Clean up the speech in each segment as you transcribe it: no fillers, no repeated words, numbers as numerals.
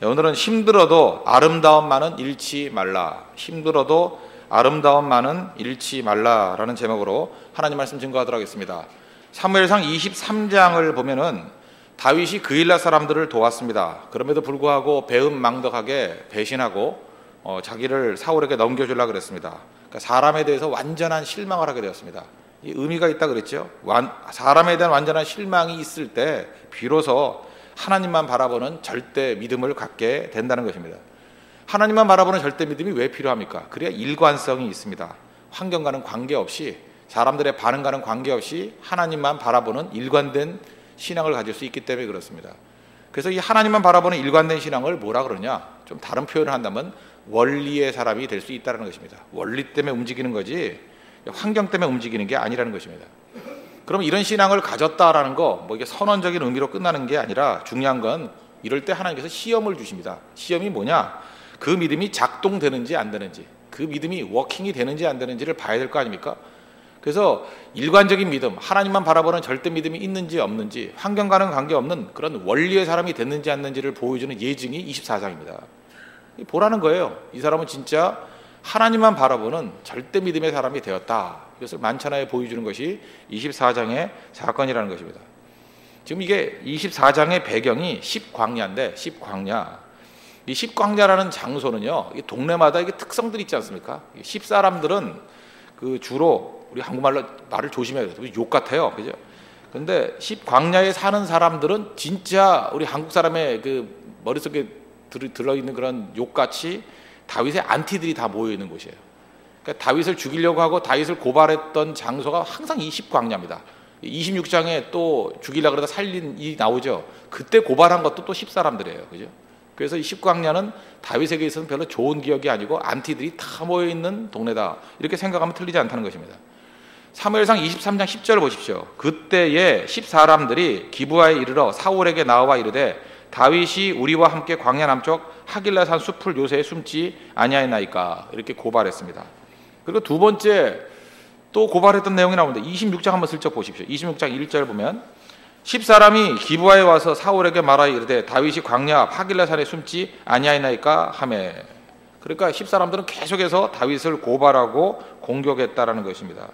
오늘은 힘들어도 아름다움만은 잃지 말라. 힘들어도 아름다움만은 잃지 말라라는 제목으로 하나님 말씀 증거하도록 하겠습니다. 사무엘상 23장을 보면은 다윗이 그일라 사람들을 도왔습니다. 그럼에도 불구하고 배은망덕하게 배신하고 자기를 사울에게 넘겨주려고 그랬습니다. 그러니까 사람에 대해서 완전한 실망을 하게 되었습니다. 이 의미가 있다 그랬죠. 사람에 대한 완전한 실망이 있을 때 비로소 하나님만 바라보는 절대 믿음을 갖게 된다는 것입니다. 하나님만 바라보는 절대 믿음이 왜 필요합니까? 그래야 일관성이 있습니다. 환경과는 관계없이, 사람들의 반응과는 관계없이 하나님만 바라보는 일관된 신앙을 가질 수 있기 때문에 그렇습니다. 그래서 이 하나님만 바라보는 일관된 신앙을 뭐라 그러냐? 좀 다른 표현을 한다면 원리의 사람이 될 수 있다는 것입니다. 원리 때문에 움직이는 거지 환경 때문에 움직이는 게 아니라는 것입니다. 그럼 이런 신앙을 가졌다라는 거, 이게 선언적인 의미로 끝나는 게 아니라 중요한 건 이럴 때 하나님께서 시험을 주십니다. 시험이 뭐냐? 그 믿음이 작동되는지 안 되는지, 그 믿음이 워킹이 되는지 안 되는지를 봐야 될 거 아닙니까? 그래서 일관적인 믿음, 하나님만 바라보는 절대 믿음이 있는지 없는지, 환경과는 관계없는 그런 원리의 사람이 됐는지 않는지를 보여주는 예증이 24장입니다. 보라는 거예요. 이 사람은 진짜 하나님만 바라보는 절대 믿음의 사람이 되었다. 이것을 만천하에 보여주는 것이 24장의 사건이라는 것입니다. 지금 이게 24장의 배경이 십광야인데, 십광야. 이 십광야라는 장소는요, 동네마다 이게 특성들이 있지 않습니까? 십사람들은 주로 우리 한국말로 말을 조심해야 돼요. 욕 같아요, 그죠? 그런데 십광야에 사는 사람들은 진짜 우리 한국 사람의 머릿속에 들어있는 그런 욕같이 다윗의 안티들이 다 모여 있는 곳이에요. 그러니까 다윗을 죽이려고 하고 다윗을 고발했던 장소가 항상 이 십광야입니다. 26장에 또 죽이려고 그러다 살린 일이 나오죠. 그때 고발한 것도 또 십사람들이에요, 그죠? 그래서 이 십광야는 다윗에게 있어서는 별로 좋은 기억이 아니고 안티들이 다 모여 있는 동네다, 이렇게 생각하면 틀리지 않다는 것입니다. 사무엘상 23장 10절 보십시오. 그때에 십사람들이 기브아에 이르러 사울에게 나와 이르되 다윗이 우리와 함께 광야 남쪽 하길라산 숲을 요새에 숨지 아니하였나이까, 이렇게 고발했습니다. 그리고 두 번째 또 고발했던 내용이 나오는데 26장 한번 슬쩍 보십시오. 26장 1절 보면 십사람이 기브아에 와서 사울에게 말하여 이르되 다윗이 광야 하길라산에 숨지 아니하였나이까 하매. 그러니까 십사람들은 계속해서 다윗을 고발하고 공격했다라는 것입니다.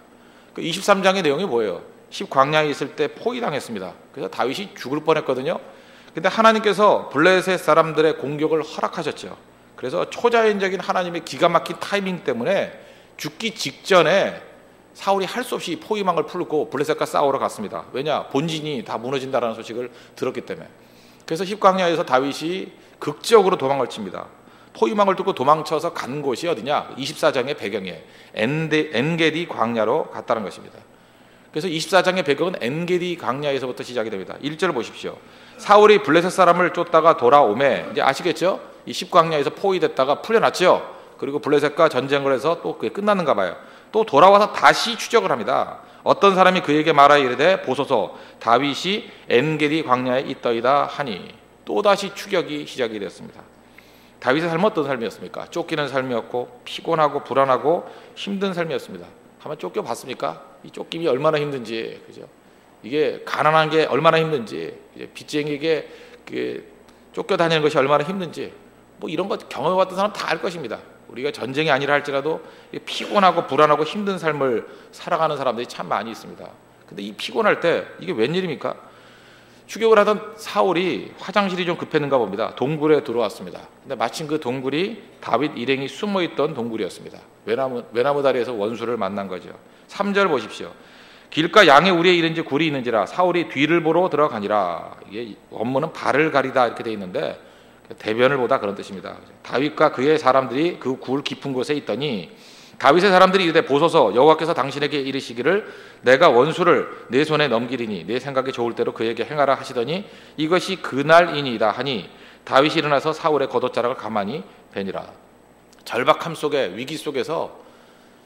23장의 내용이 뭐예요? 십광야에 있을 때 포위당했습니다. 그래서 다윗이 죽을 뻔했거든요. 근데 하나님께서 블레셋 사람들의 공격을 허락하셨죠. 그래서 초자연적인 하나님의 기가 막힌 타이밍 때문에 죽기 직전에 사울이 할 수 없이 포위망을 풀고 블레셋과 싸우러 갔습니다. 왜냐? 본진이 다 무너진다는 소식을 들었기 때문에. 그래서 십광야에서 다윗이 극적으로 도망을 칩니다. 포위망을 뚫고 도망쳐서 간 곳이 어디냐? 24장의 배경에 엔게디 광야로 갔다는 것입니다. 그래서 24장의 배경은 엔게디 광야에서부터 시작이 됩니다. 1절 보십시오. 사울이 블레셋 사람을 쫓다가 돌아오매, 이제 아시겠죠? 이 십광야에서 포위됐다가 풀려났죠. 그리고 블레셋과 전쟁을 해서 또 그게 끝났는가 봐요. 또 돌아와서 다시 추적을 합니다. 어떤 사람이 그에게 말하여 이르되 보소서 다윗이 엔게디 광야에 있더이다 하니, 또다시 추격이 시작이 되었습니다. 다윗의 삶은 어떤 삶이었습니까? 쫓기는 삶이었고 피곤하고 불안하고 힘든 삶이었습니다. 한번 쫓겨봤습니까? 이 쫓김이 얼마나 힘든지, 그죠? 이게 가난한 게 얼마나 힘든지, 빚쟁이에게 쫓겨다니는 것이 얼마나 힘든지, 이런 것 경험해봤던 사람 다 알 것입니다. 우리가 전쟁이 아니라 할지라도 피곤하고 불안하고 힘든 삶을 살아가는 사람들이 참 많이 있습니다. 근데 이 피곤할 때 이게 웬일입니까? 추격을 하던 사울이 화장실이 좀 급했는가 봅니다. 동굴에 들어왔습니다. 근데 마침 그 동굴이 다윗 일행이 숨어있던 동굴이었습니다. 외나무 다리에서 원수를 만난 거죠. 3절 보십시오. 길가 양의 우리에 이른지 굴이 있는지라 사울이 뒤를 보러 들어가니라. 이게 원문은 발을 가리다 이렇게 돼 있는데 대변을 보다 그런 뜻입니다. 다윗과 그의 사람들이 그 굴 깊은 곳에 있더니 다윗의 사람들이 이르되 보소서 여호와께서 당신에게 이르시기를 내가 원수를 내 손에 넘기리니 내 생각에 좋을 대로 그에게 행하라 하시더니 이것이 그날이니이다 하니 다윗이 일어나서 사울의 겉옷자락을 가만히 베니라. 절박함 속에, 위기 속에서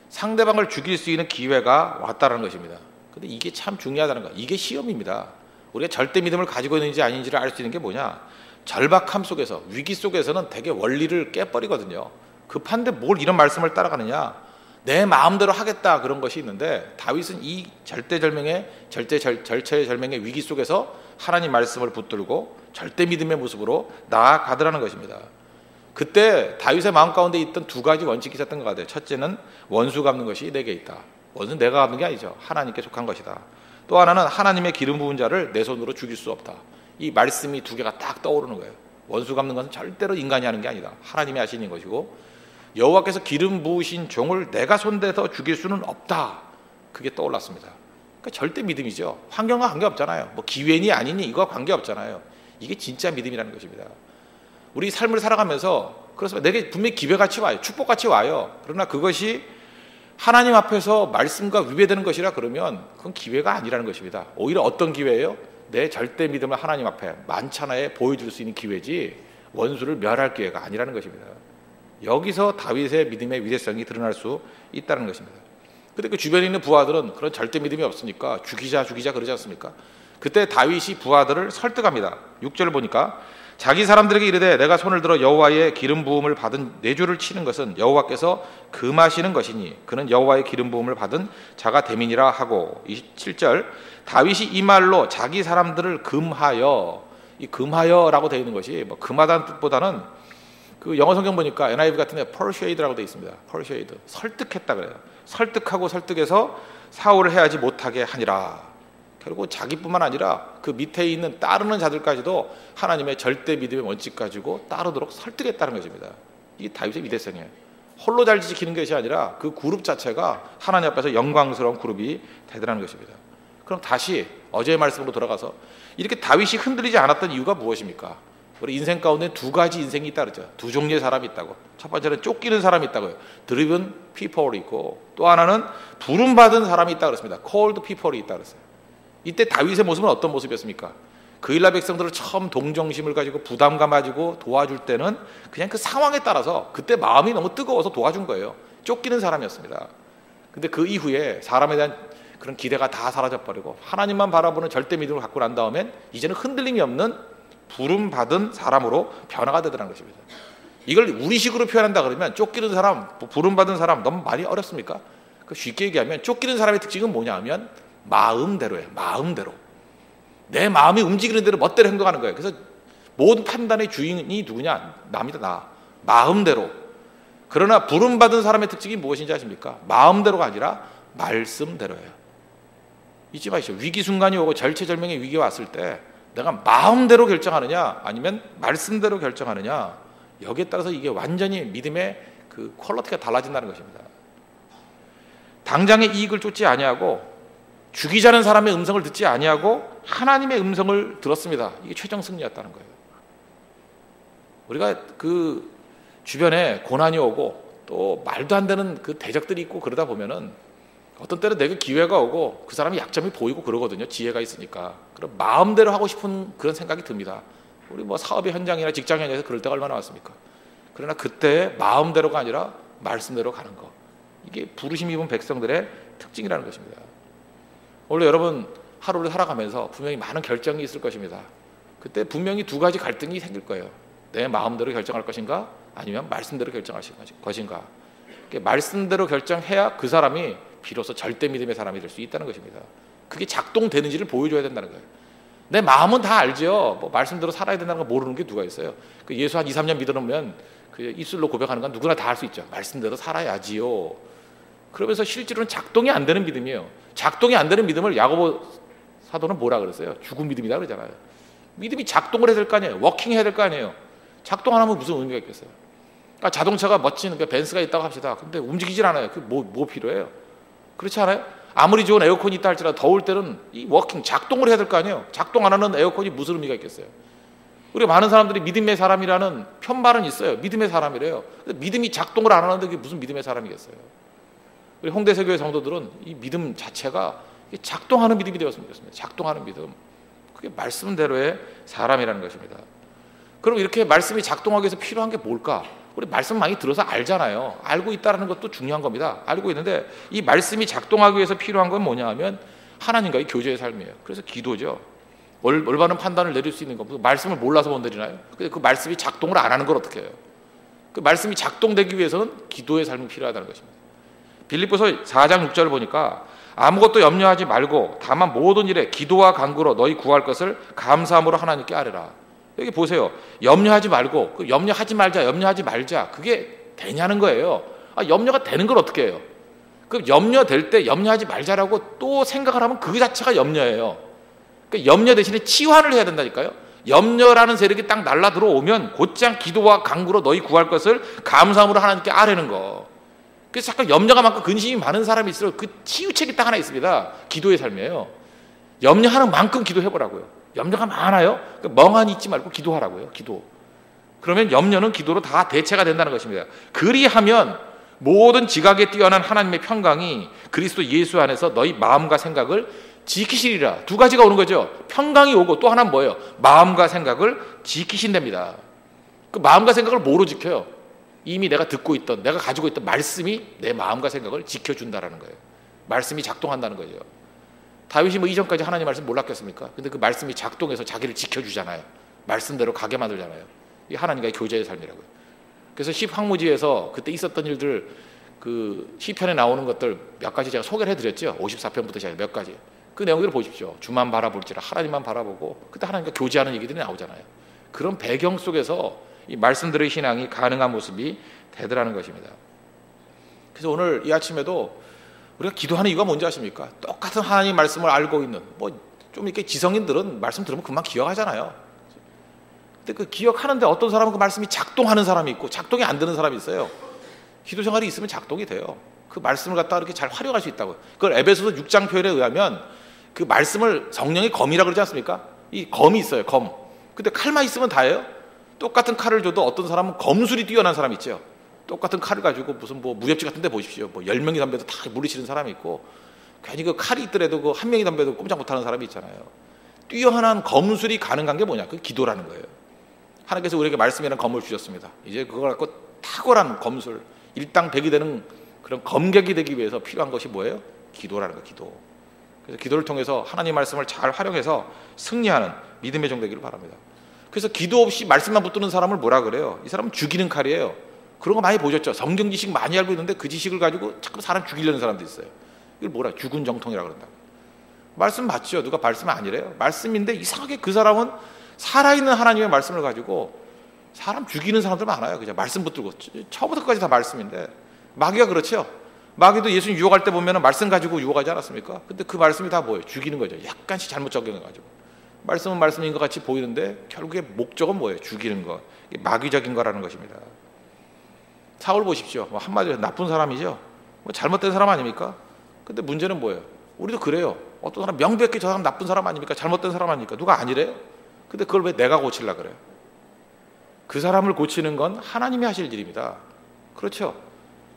상대방을 죽일 수 있는 기회가 왔다는 것입니다. 근데 이게 참 중요하다는 거예요. 이게 시험입니다. 우리가 절대 믿음을 가지고 있는지 아닌지를 알 수 있는 게 뭐냐? 절박함 속에서, 위기 속에서는 되게 원리를 깨버리거든요. 급한데 뭘 이런 말씀을 따라가느냐? 내 마음대로 하겠다 그런 것이 있는데 다윗은 이 절체절명의 위기 속에서 하나님 말씀을 붙들고 절대 믿음의 모습으로 나아가더라는 것입니다. 그때 다윗의 마음 가운데 있던 두 가지 원칙이 있었던 것 같아요. 첫째는 원수 갚는 것이 내게 있다. 원수는 내가 갚는 게 아니죠. 하나님께 속한 것이다. 또 하나는 하나님의 기름 부은 자를 내 손으로 죽일 수 없다. 이 말씀이 두 개가 딱 떠오르는 거예요. 원수 갚는 것은 절대로 인간이 하는 게 아니다. 하나님이 하시는 것이고 여호와께서 기름 부으신 종을 내가 손대서 죽일 수는 없다. 그게 떠올랐습니다. 그러니까 절대 믿음이죠. 환경과 관계없잖아요. 뭐 기회니 아니니 이거와 관계없잖아요. 이게 진짜 믿음이라는 것입니다. 우리 삶을 살아가면서 그렇습니다. 내게 분명히 기회같이 와요. 축복같이 와요. 그러나 그것이 하나님 앞에서 말씀과 위배되는 것이라 그러면 그건 기회가 아니라는 것입니다. 오히려 어떤 기회예요? 내 절대 믿음을 하나님 앞에 만찬하에 보여줄 수 있는 기회지 원수를 멸할 기회가 아니라는 것입니다. 여기서 다윗의 믿음의 위대성이 드러날 수 있다는 것입니다. 근데 그 주변에 있는 부하들은 그런 절대 믿음이 없으니까 죽이자 그러지 않습니까? 그때 다윗이 부하들을 설득합니다. 6절을 보니까 자기 사람들에게 이르되 내가 손을 들어 여호와의 기름 부음을 받은 내 주를 치는 것은 여호와께서 금하시는 것이니 그는 여호와의 기름 부음을 받은 자가 됨이니라 하고 27절 다윗이 이 말로 자기 사람들을 금하여 이 금하여라고 되어 있는 것이 뭐 금하다는 뜻보다는 그 영어 성경 보니까 NIV 같은 데 persuade라고 되어 있습니다. persuade 설득했다 그래요. 설득하고 설득해서 사울을 해하지 못하게 하니라. 결국 자기뿐만 아니라 그 밑에 있는 따르는 자들까지도 하나님의 절대 믿음의 원칙 가지고 따르도록 설득했다는 것입니다. 이게 다윗의 위대성이에요. 홀로 잘 지키는 것이 아니라 그 그룹 자체가 하나님 앞에서 영광스러운 그룹이 되더라는 것입니다. 그럼 다시 어제의 말씀으로 돌아가서 이렇게 다윗이 흔들리지 않았던 이유가 무엇입니까? 우리 인생 가운데 두 가지 인생이 있다 그러죠. 두 종류의 사람이 있다고. 첫 번째는 쫓기는 사람이 있다고요. driven people이 있고 또 하나는 부름받은 사람이 있다 그랬습니다. called people이 있다 그랬어요. 이때 다윗의 모습은 어떤 모습이었습니까? 그 일라 백성들을 처음 동정심을 가지고 부담감 가지고 도와줄 때는 그냥 그 상황에 따라서 그때 마음이 너무 뜨거워서 도와준 거예요. 쫓기는 사람이었습니다. 근데 그 이후에 사람에 대한 그런 기대가 다 사라져버리고 하나님만 바라보는 절대 믿음을 갖고 난 다음엔 이제는 흔들림이 없는 부름받은 사람으로 변화가 되더라는 것입니다. 이걸 우리식으로 표현한다 그러면 쫓기는 사람, 부름받은 사람 너무 많이 어렵습니까? 쉽게 얘기하면 쫓기는 사람의 특징은 뭐냐 하면 마음대로예요. 마음대로. 내 마음이 움직이는 대로 멋대로 행동하는 거예요. 그래서 모든 판단의 주인이 누구냐? 나입니다. 나. 마음대로. 그러나 부름받은 사람의 특징이 무엇인지 아십니까? 마음대로가 아니라 말씀대로예요. 잊지 마시오. 위기 순간이 오고 절체절명의 위기가 왔을 때 내가 마음대로 결정하느냐 아니면 말씀대로 결정하느냐 여기에 따라서 이게 완전히 믿음의 그 퀄리티가 달라진다는 것입니다. 당장의 이익을 쫓지 아니하고 죽이자는 사람의 음성을 듣지 아니하고 하나님의 음성을 들었습니다. 이게 최종 승리였다는 거예요. 우리가 그 주변에 고난이 오고 또 말도 안 되는 그 대적들이 있고 그러다 보면은 어떤 때는 내게 기회가 오고 그 사람이 약점이 보이고 그러거든요. 지혜가 있으니까. 그럼 마음대로 하고 싶은 그런 생각이 듭니다. 우리 뭐 사업의 현장이나 직장 현장에서 그럴 때가 얼마나 많습니까? 그러나 그때 마음대로가 아니라 말씀대로 가는 거. 이게 부르심 입은 백성들의 특징이라는 것입니다. 원래 여러분 하루를 살아가면서 분명히 많은 결정이 있을 것입니다. 그때 분명히 두 가지 갈등이 생길 거예요. 내 마음대로 결정할 것인가 아니면 말씀대로 결정할 것인가. 말씀대로 결정해야 그 사람이 비로소 절대 믿음의 사람이 될 수 있다는 것입니다. 그게 작동되는지를 보여줘야 된다는 거예요. 내 마음은 다 알죠. 뭐 말씀대로 살아야 된다는 거 모르는 게 누가 있어요. 그 예수 한 2, 3년 믿어놓으면 그 입술로 고백하는 건 누구나 다 할 수 있죠. 말씀대로 살아야지요. 그러면서 실제로는 작동이 안 되는 믿음이에요. 작동이 안 되는 믿음을 야고보 사도는 뭐라 그랬어요? 죽은 믿음이다 그러잖아요. 믿음이 작동을 해야 될 거 아니에요. 워킹 해야 될 거 아니에요. 작동 안 하면 무슨 의미가 있겠어요? 그러니까 자동차가 멋진 벤츠가 있다고 합시다. 근데 움직이질 않아요. 그 뭐 필요해요? 그렇지 않아요? 아무리 좋은 에어컨이 있다 할지라도 더울 때는 이 워킹 작동을 해야 될 거 아니에요. 작동 안 하는 에어컨이 무슨 의미가 있겠어요? 우리 많은 사람들이 믿음의 사람이라는 편말은 있어요. 믿음의 사람이래요. 근데 믿음이 작동을 안 하는데 그게 무슨 믿음의 사람이겠어요? 우리 홍대세교회 성도들은 이 믿음 자체가 작동하는 믿음이 되었으면 좋겠습니다. 작동하는 믿음. 그게 말씀대로의 사람이라는 것입니다. 그럼 이렇게 말씀이 작동하기 위해서 필요한 게 뭘까? 우리 말씀 많이 들어서 알잖아요. 알고 있다는 것도 중요한 겁니다. 알고 있는데 이 말씀이 작동하기 위해서 필요한 건 뭐냐 하면 하나님과의 교제의 삶이에요. 그래서 기도죠. 올바른 판단을 내릴 수 있는 거. 말씀을 몰라서 못 내리나요? 근데 그 말씀이 작동을 안 하는 걸 어떻게 해요? 그 말씀이 작동되기 위해서는 기도의 삶이 필요하다는 것입니다. 빌립보서 4장 6절을 보니까 아무것도 염려하지 말고 다만 모든 일에 기도와 간구로 너희 구할 것을 감사함으로 하나님께 아뢰라. 여기 보세요. 염려하지 말고, 염려하지 말자, 염려하지 말자, 그게 되냐는 거예요. 염려가 되는 걸 어떻게 해요? 그 염려될 때 염려하지 말자라고 또 생각을 하면 그 자체가 염려예요. 그러니까 염려 대신에 치환을 해야 된다니까요. 염려라는 세력이 딱 날라 들어오면 곧장 기도와 간구로 너희 구할 것을 감사함으로 하나님께 아뢰는 거. 그래서 잠깐 염려가 많고 근심이 많은 사람이 있어요. 그 치유책이 딱 하나 있습니다. 기도의 삶이에요. 염려하는 만큼 기도해보라고요. 염려가 많아요? 멍하니 있지 말고 기도하라고요. 기도. 그러면 염려는 기도로 다 대체가 된다는 것입니다. 그리하면 모든 지각에 뛰어난 하나님의 평강이 그리스도 예수 안에서 너희 마음과 생각을 지키시리라. 두 가지가 오는 거죠. 평강이 오고 또 하나는 뭐예요? 마음과 생각을 지키신답니다. 그 마음과 생각을 뭐로 지켜요? 이미 내가 듣고 있던, 내가 가지고 있던 말씀이 내 마음과 생각을 지켜준다라는 거예요. 말씀이 작동한다는 거죠. 다윗이 뭐 이전까지 하나님 말씀 몰랐겠습니까? 근데 그 말씀이 작동해서 자기를 지켜주잖아요. 말씀대로 가게 만들잖아요. 이 하나님과의 교제의 삶이라고요. 그래서 시황무지에서 그때 있었던 일들, 그 시편에 나오는 것들 몇 가지 제가 소개를 해드렸죠. 54편부터 시작해 몇 가지. 그 내용들을 보십시오. 주만 바라볼지라, 하나님만 바라보고 그때 하나님과 교제하는 얘기들이 나오잖아요. 그런 배경 속에서 이 말씀들의 신앙이 가능한 모습이 되더라는 것입니다. 그래서 오늘 이 아침에도 우리가 기도하는 이유가 뭔지 아십니까? 똑같은 하나님 말씀을 알고 있는, 뭐 좀 이렇게 지성인들은 말씀 들으면 금방 기억하잖아요. 근데 그 기억하는데 어떤 사람은 그 말씀이 작동하는 사람이 있고 작동이 안 되는 사람이 있어요. 기도 생활이 있으면 작동이 돼요. 그 말씀을 갖다가 이렇게 잘 활용할 수 있다고요. 그걸 에베소서 6장 표현에 의하면 그 말씀을 성령의 검이라고 그러지 않습니까? 이 검이 있어요. 검. 근데 칼만 있으면 다예요? 똑같은 칼을 줘도 어떤 사람은 검술이 뛰어난 사람이 있죠. 똑같은 칼을 가지고 무슨 뭐 무협지 같은 데 보십시오. 뭐 10명이 덤벼도 다 물리치는 사람이 있고, 괜히 그 칼이 있더라도 그 한 명이 덤벼도 꼼짝 못하는 사람이 있잖아요. 뛰어난 검술이 가능한 게 뭐냐? 그 기도라는 거예요. 하나님께서 우리에게 말씀이라는 검을 주셨습니다. 이제 그걸 갖고 탁월한 검술, 일당백이 되는 그런 검객이 되기 위해서 필요한 것이 뭐예요? 기도라는 거예요. 기도. 그래서 기도를 통해서 하나님 말씀을 잘 활용해서 승리하는 믿음의 종 되기를 바랍니다. 그래서 기도 없이 말씀만 붙드는 사람을 뭐라 그래요? 이 사람은 죽이는 칼이에요. 그런 거 많이 보셨죠? 성경 지식 많이 알고 있는데 그 지식을 가지고 자꾸 사람 죽이려는 사람도 있어요. 이걸 뭐라? 죽은 정통이라고 그런다. 말씀 맞죠? 누가 말씀 아니래요? 말씀인데 이상하게 그 사람은 살아있는 하나님의 말씀을 가지고 사람 죽이는 사람들 많아요. 그죠? 말씀 붙들고 처음부터 끝까지 다 말씀인데, 마귀가 그렇죠. 마귀도 예수님 유혹할 때 보면 말씀 가지고 유혹하지 않았습니까? 근데 그 말씀이 다 뭐예요? 죽이는 거죠. 약간씩 잘못 적용해가지고. 말씀은 말씀인 것 같이 보이는데 결국에 목적은 뭐예요? 죽이는 거. 마귀적인 거라는 것입니다. 사울 보십시오. 뭐 한마디로 나쁜 사람이죠. 뭐 잘못된 사람 아닙니까? 근데 문제는 뭐예요? 우리도 그래요. 어떤 사람 명백히 저 사람 나쁜 사람 아닙니까? 잘못된 사람 아닙니까? 누가 아니래요? 근데 그걸 왜 내가 고치려고 그래요? 그 사람을 고치는 건 하나님이 하실 일입니다. 그렇죠?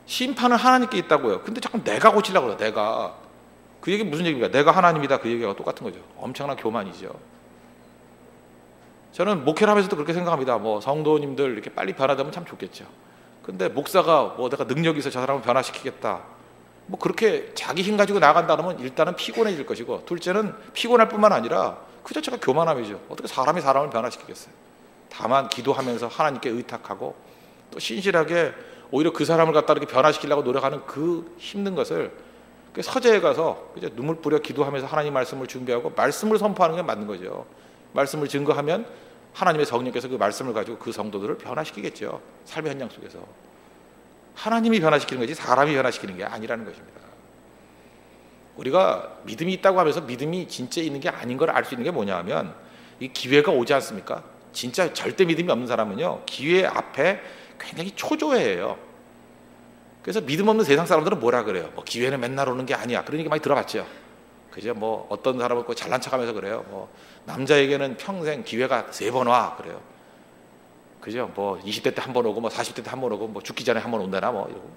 심판은 하나님께 있다고요. 근데 자꾸 내가 고치려고 그래요. 내가. 그 얘기 무슨 얘기입니까? 내가 하나님이다. 그 얘기가 똑같은 거죠. 엄청난 교만이죠. 저는 목회를 하면서도 그렇게 생각합니다. 뭐 성도님들 이렇게 빨리 변화되면 참 좋겠죠. 근데 목사가 뭐 내가 능력이 있어 저 사람을 변화시키겠다, 뭐 그렇게 자기 힘 가지고 나간다 그러면 일단은 피곤해질 것이고, 둘째는 피곤할 뿐만 아니라 그 자체가 교만함이죠. 어떻게 사람이 사람을 변화시키겠어요? 다만 기도하면서 하나님께 의탁하고 또 신실하게 오히려 그 사람을 갖다 이렇게 변화시키려고 노력하는 그 힘든 것을 서재에 가서 이제 눈물 뿌려 기도하면서 하나님 말씀을 준비하고 말씀을 선포하는 게 맞는 거죠. 말씀을 증거하면 하나님의 성령께서 그 말씀을 가지고 그 성도들을 변화시키겠죠. 삶의 현장 속에서. 하나님이 변화시키는 거지 사람이 변화시키는 게 아니라는 것입니다. 우리가 믿음이 있다고 하면서 믿음이 진짜 있는 게 아닌 걸 알 수 있는 게 뭐냐 하면, 이 기회가 오지 않습니까? 진짜 절대 믿음이 없는 사람은요, 기회 앞에 굉장히 초조해해요. 그래서 믿음 없는 세상 사람들은 뭐라 그래요? 뭐 기회는 맨날 오는 게 아니야. 그런 얘기 많이 들어봤죠. 그죠? 뭐 어떤 사람은 잘난 척하면서 그래요. 뭐 남자에게는 평생 기회가 3번 와 그래요. 그죠? 뭐 20대 때 한 번 오고, 뭐 40대 때 한 번 오고, 뭐 죽기 전에 한 번 온다나 뭐 이러고.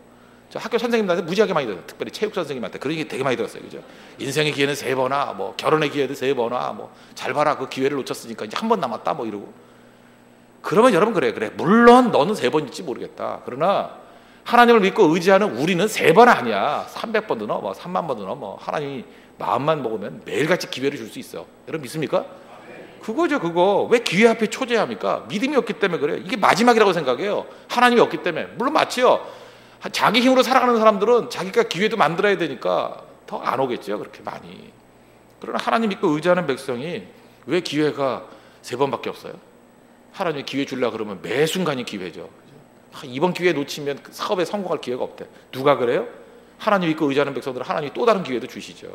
저 학교 선생님들한테 무지하게 많이 들어요. 특별히 체육 선생님한테 그런 얘기 되게 많이 들었어요. 그죠? 인생의 기회는 3번 와, 뭐 결혼의 기회도 3번 와, 뭐 잘 봐라 그 기회를 놓쳤으니까 이제 한 번 남았다 뭐 이러고. 그러면 여러분 그래 물론 너는 3번일지 모르겠다. 그러나 하나님을 믿고 의지하는 우리는 3번 아니야. 300번도 넘어, 뭐 3만 번도 넘어. 뭐 하나님이 마음만 먹으면 매일같이 기회를 줄 수 있어. 여러분 믿습니까? 그거죠. 그거 왜 기회 앞에 초조해합니까? 믿음이 없기 때문에 그래요. 이게 마지막이라고 생각해요. 하나님이 없기 때문에. 물론 맞지요. 자기 힘으로 살아가는 사람들은 자기가 기회도 만들어야 되니까 더 안 오겠죠, 그렇게 많이. 그러나 하나님 믿고 의지하는 백성이 왜 기회가 3번밖에 없어요? 하나님이 기회 주려고 그러면 매 순간이 기회죠. 이번 기회 놓치면 사업에 성공할 기회가 없대. 누가 그래요? 하나님 믿고 의지하는 백성들은 하나님이 또 다른 기회도 주시죠.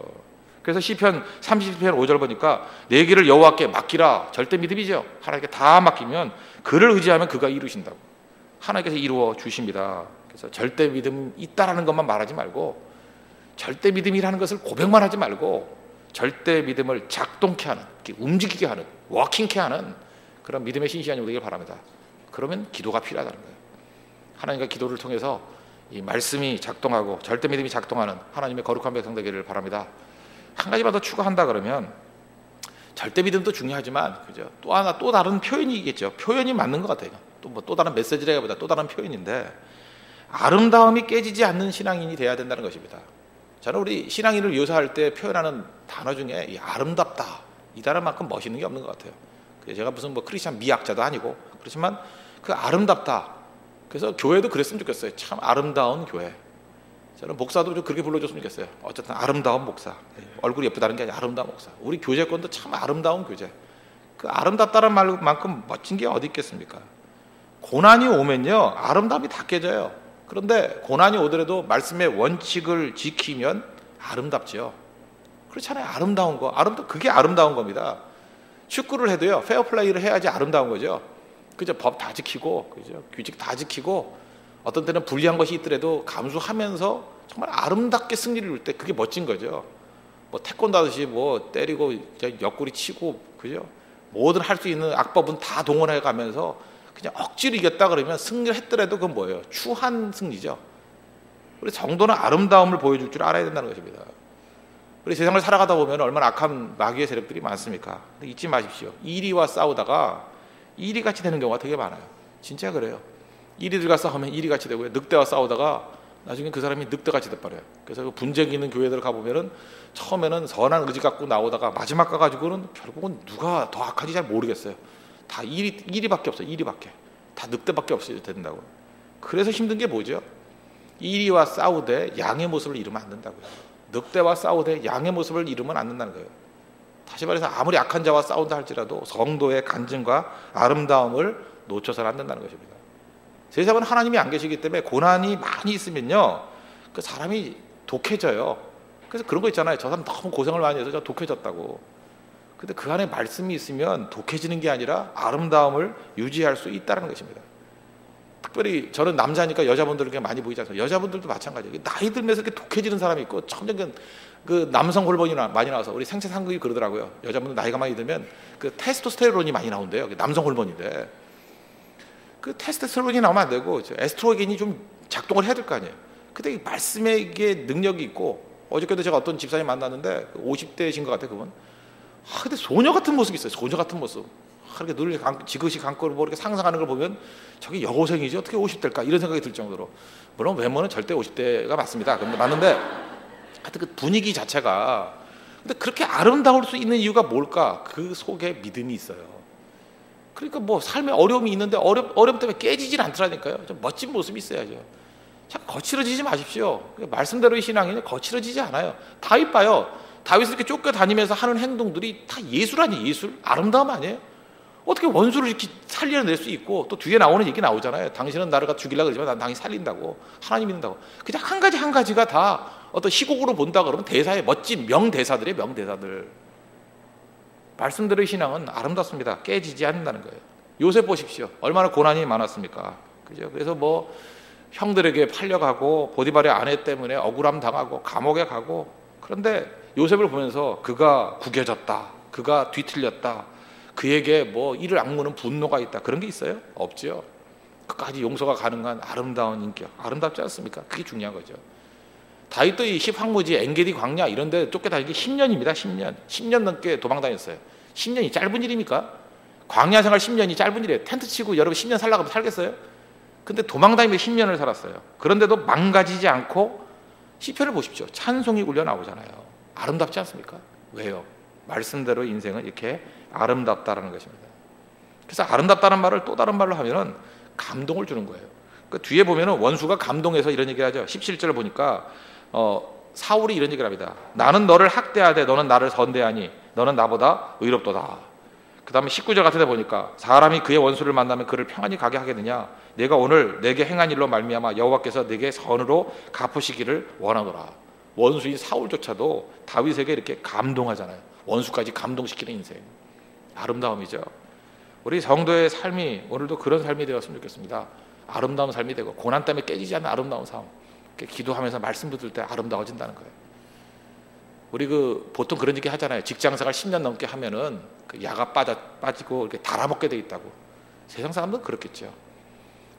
그래서 시편 37편 5절 보니까 내 길을 여호와께 맡기라. 절대 믿음이죠. 하나님께 다 맡기면 그를 의지하면 그가 이루신다고. 하나님께서 이루어 주십니다. 그래서 절대 믿음 있다라는 것만 말하지 말고, 절대 믿음이라는 것을 고백만 하지 말고, 절대 믿음을 작동케 하는, 움직이게 하는, 워킹케 하는 그런 믿음의 신실한 되길 바랍니다. 그러면 기도가 필요하다는 거예요. 하나님과 기도를 통해서 이 말씀이 작동하고 절대 믿음이 작동하는 하나님의 거룩한 백성 되기를 바랍니다. 한 가지만 더 추가한다 그러면, 절대 믿음도 중요하지만 그죠? 또 다른 표현이겠죠. 표현이 맞는 것 같아요. 또 다른 메시지라기보다 또 다른 표현인데, 아름다움이 깨지지 않는 신앙인이 돼야 된다는 것입니다. 저는 우리 신앙인을 묘사할 때 표현하는 단어 중에 이 아름답다, 이 단어만큼 멋있는 게 없는 것 같아요. 제가 무슨 크리스찬 미학자도 아니고 그렇지만 그 아름답다. 그래서 교회도 그랬으면 좋겠어요. 참 아름다운 교회. 저는 목사도 좀 그렇게 불러줬으면 좋겠어요. 어쨌든 아름다운 목사. 얼굴이 예쁘다는 게 아니라 아름다운 목사. 우리 교제권도 참 아름다운 교제. 그 아름답다는 말만큼 멋진 게 어디 있겠습니까? 고난이 오면요, 아름다움이 다 깨져요. 그런데 고난이 오더라도 말씀의 원칙을 지키면 아름답죠. 그렇잖아요. 아름다운 거. 그게 아름다운 겁니다. 축구를 해도요, 페어플레이를 해야지 아름다운 거죠. 그죠? 법 다 지키고, 그죠? 규칙 다 지키고, 어떤 때는 불리한 것이 있더라도 감수하면서 정말 아름답게 승리를 이룰 때 그게 멋진 거죠. 태권도 하듯이 때리고 옆구리 치고, 그죠? 뭐든 할 수 있는 악법은 다 동원해 가면서 그냥 억지로 이겼다 그러면 승리를 했더라도 그건 뭐예요? 추한 승리죠. 우리 정도는 아름다움을 보여줄 줄 알아야 된다는 것입니다. 우리 세상을 살아가다 보면 얼마나 악한 마귀의 세력들이 많습니까? 근데 잊지 마십시오. 이리와 싸우다가 이리같이 되는 경우가 되게 많아요. 진짜 그래요. 이리들과 싸우면 이리같이 되고요. 늑대와 싸우다가 나중에 그 사람이 늑대같이 돼버려요. 그래서 그 분쟁이 있는 교회들 가보면은 처음에는 선한 의지 갖고 나오다가 마지막 가가지고는 결국은 누가 더 악한지 잘 모르겠어요. 다 이리밖에 없어요. 이리밖에. 다 늑대밖에 없어야 된다고. 그래서 힘든 게 뭐죠? 이리와 싸우되 양의 모습을 잃으면 안 된다고요. 늑대와 싸우되 양의 모습을 잃으면 안 된다는 거예요. 다시 말해서 아무리 악한 자와 싸운다 할지라도 성도의 간증과 아름다움을 놓쳐서는 안 된다는 것입니다. 세상은 하나님이 안 계시기 때문에 고난이 많이 있으면요, 그 사람이 독해져요. 그래서 그런 거 있잖아요. 저 사람 너무 고생을 많이 해서 저 독해졌다고. 근데 그 안에 말씀이 있으면 독해지는 게 아니라 아름다움을 유지할 수 있다는 것입니다. 특별히 저는 남자니까 여자분들에게 많이 보이지 않습니까? 여자분들도 마찬가지예요. 나이 들면서 이렇게 독해지는 사람이 있고, 점점 그 남성 호르몬이 많이 나와서 우리 생체 상극이 그러더라고요. 여자분들 나이가 많이 들면 그 테스토스테론이 많이 나온대요. 남성 호르몬인데 그 테스토스테론이 나오면 안 되고 에스트로겐이 좀 작동을 해야 될 거 아니에요. 근데 말씀에 이게 능력이 있고, 어저께도 제가 어떤 집사님 만났는데 50대신 것 같아요. 그분. 근데 소녀 같은 모습이 있어요. 소녀 같은 모습. 이렇게 늘 지그시 감고 이렇게 상상하는 걸 보면 저게 여고생이지 어떻게 50대일까 이런 생각이 들 정도로. 물론 외모는 절대 50대가 맞습니다. 근데 맞는데 하여튼 그 분위기 자체가, 근데 그렇게 아름다울 수 있는 이유가 뭘까? 그 속에 믿음이 있어요. 그러니까 삶에 어려움이 있는데 어려움 때문에 깨지질 않더라니까요. 좀 멋진 모습이 있어야죠. 자, 거칠어지지 마십시오. 말씀대로의 신앙에는 거칠어지지 않아요. 다윗 봐요. 다윗을 이렇게 쫓겨다니면서 하는 행동들이 다 예술 아니에요. 예술? 아름다움 아니에요? 어떻게 원수를 이렇게 살려낼 수 있고, 또 뒤에 나오는 얘기 나오잖아요. 당신은 나를 죽이려고 그러지만 난 당신 살린다고. 하나님 믿는다고. 그냥 한 가지가 다 어떤 시국으로 본다 그러면 대사의 멋진 명대사들이에요. 명대사들. 말씀대로의 신앙은 아름답습니다. 깨지지 않는다는 거예요. 요셉 보십시오. 얼마나 고난이 많았습니까? 그죠? 그래서 형들에게 팔려가고 보디발의 아내 때문에 억울함 당하고 감옥에 가고, 그런데 요셉을 보면서 그가 구겨졌다, 그가 뒤틀렸다, 그에게 이를 악무는 분노가 있다, 그런 게 있어요? 없죠. 끝까지 용서가 가능한 아름다운 인격, 아름답지 않습니까? 그게 중요한 거죠. 다윗도 이 십황무지 엔게디 광야 이런 데 쫓겨다니기 10년입니다. 10년 넘게 도망다녔어요. 10년이 짧은 일입니까? 광야 생활 10년이 짧은 일이에요. 텐트 치고 여러분 10년 살라고 하면 살겠어요? 근데 도망다니면서 10년을 살았어요. 그런데도 망가지지 않고, 시편을 보십시오. 찬송이 울려 나오잖아요. 아름답지 않습니까? 왜요? 말씀대로 인생은 이렇게 아름답다라는 것입니다. 그래서 아름답다는 말을 또 다른 말로 하면은 감동을 주는 거예요. 그 뒤에 보면은 원수가 감동해서 이런 얘기를 하죠. 17절을 보니까 사울이 이런 얘기를 합니다. 나는 너를 학대하되 너는 나를 선대하니 너는 나보다 의롭도다. 그 다음에 19절 같은 데 보니까 사람이 그의 원수를 만나면 그를 평안히 가게 하겠느냐. 내가 오늘 내게 행한 일로 말미암아 여호와께서 내게 선으로 갚으시기를 원하노라. 원수인 사울조차도 다윗에게 이렇게 감동하잖아요. 원수까지 감동시키는 인생, 아름다움이죠. 우리 성도의 삶이 오늘도 그런 삶이 되었으면 좋겠습니다. 아름다운 삶이 되고 고난 때문에 깨지지 않는 아름다운 삶. 기도하면서 말씀 듣을 때 아름다워진다는 거예요. 우리 보통 그런 얘기 하잖아요. 직장생활 10년 넘게 하면은 그 야가 빠지고 이렇게 달아먹게 돼 있다고. 세상 사람들은 그렇겠죠.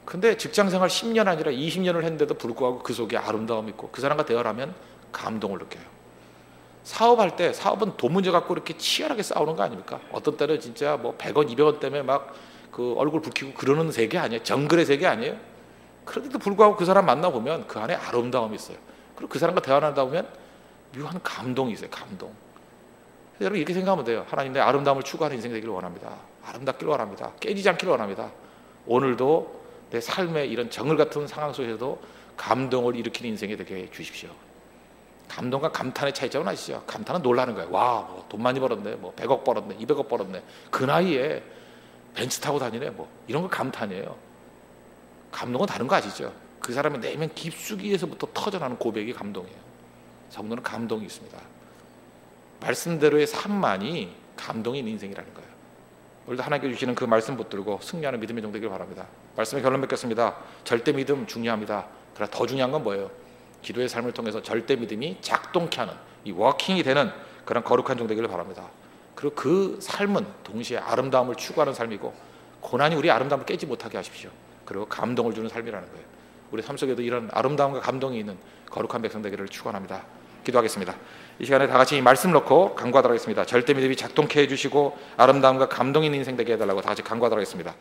근데 직장생활 10년 아니라 20년을 했는데도 불구하고 그 속에 아름다움이 있고 그 사람과 대화를 하면 감동을 느껴요. 사업할 때 사업은 돈 문제 갖고 이렇게 치열하게 싸우는 거 아닙니까? 어떤 때는 진짜 뭐 100원, 200원 때문에 막 그 얼굴 붉히고 그러는 세계 아니에요? 정글의 세계 아니에요? 그런데도 불구하고 그 사람 만나보면 그 안에 아름다움이 있어요. 그리고 그 사람과 대화를 하다 보면 묘한 감동이 있어요. 감동. 여러분 이렇게 생각하면 돼요. 하나님 내 아름다움을 추구하는 인생 되기를 원합니다. 아름답기를 원합니다. 깨지지 않기를 원합니다. 오늘도 내 삶의 이런 정글 같은 상황 속에서도 감동을 일으키는 인생이 되게 해 주십시오. 감동과 감탄의 차이점은 아시죠? 감탄은 놀라는 거예요. 와, 뭐 돈 많이 벌었네, 뭐 100억 벌었네, 200억 벌었네. 그 나이에 벤츠 타고 다니네, 뭐 이런 거 감탄이에요. 감동은 다른 거 아시죠? 그 사람의 내면 깊숙이에서부터 터져나오는 고백이 감동이에요. 성도는 감동이 있습니다. 말씀대로의 삶만이 감동이 있는 인생이라는 거예요. 오늘도 하나님께 주시는 그 말씀 붙들고 승리하는 믿음의 종 되기를 바랍니다. 말씀의 결론 맺겠습니다. 절대 믿음 중요합니다. 그러나 더 중요한 건 뭐예요? 기도의 삶을 통해서 절대 믿음이 작동케 하는 이 워킹이 되는 그런 거룩한 종 되기를 바랍니다. 그리고 그 삶은 동시에 아름다움을 추구하는 삶이고 고난이 우리 아름다움을 깨지 못하게 하십시오. 그리고 감동을 주는 삶이라는 거예요. 우리 삶 속에도 이런 아름다움과 감동이 있는 거룩한 백성 되기를 축원합니다. 기도하겠습니다. 이 시간에 다 같이 이 말씀 놓고 간구하도록 하겠습니다. 절대 믿음이 작동케 해주시고 아름다움과 감동 있는 인생 되게 해달라고 다 같이 간구하도록 하겠습니다.